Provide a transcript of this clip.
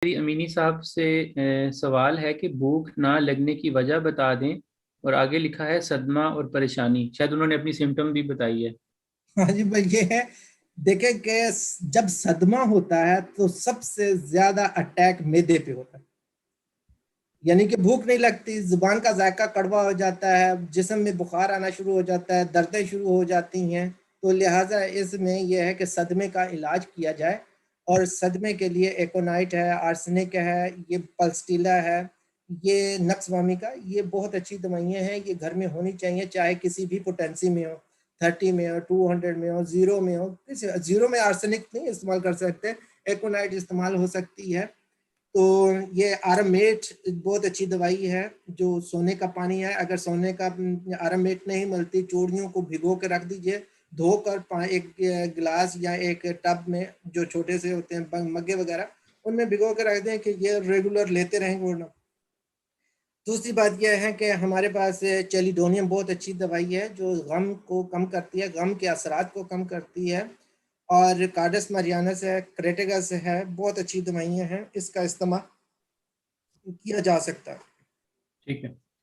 मेरी अमीनी साहब से सवाल है कि भूख ना लगने की वजह बता दें। और आगे लिखा है सदमा और परेशानी, शायद उन्होंने अपनी सिम्टम भी बताई है। हाँ जी भाई, ये है। देखें कि जब सदमा होता है तो सबसे ज्यादा अटैक मैदे पे होता है। यानी कि भूख नहीं लगती, जुबान का जायका कड़वा हो जाता है, जिस्म में बुखार आना शुरू हो जाता है, दर्दें शुरू हो जाती हैं। तो लिहाजा इसमें यह है कि सदमे का इलाज किया जाए। और सदमे के लिए एकोनाइट है, आर्सेनिक है, ये पल्स्टीला है, ये नक्सवामी का, ये बहुत अच्छी दवाइयाँ हैं। ये घर में होनी चाहिए, चाहे किसी भी पोटेंसी में हो, 30 में हो, 200 में हो, जीरो में हो। किसी जीरो में आर्सेनिक नहीं इस्तेमाल कर सकते, एकोनाइट इस्तेमाल हो सकती है। तो ये आरामेट बहुत अच्छी दवाई है। जो सोने का पानी है, अगर सोने का आरामेट नहीं मिलती, चूड़ियों को भिगो के रख दीजिए, धोकर एक गिलास या एक टब में, जो छोटे से होते हैं मग्गे वगैरह, उनमें भिगो के रख दें कि ये रेगुलर लेते रहें वरना। दूसरी बात यह है कि हमारे पास चेलिडोनियम बहुत अच्छी दवाई है, जो गम को कम करती है, गम के असरात को कम करती है। और कार्डस मरियानस है, क्रेटेगस है, बहुत अच्छी दवाइयाँ हैं, इसका इस्तेमाल किया जा सकता है। ठीक है।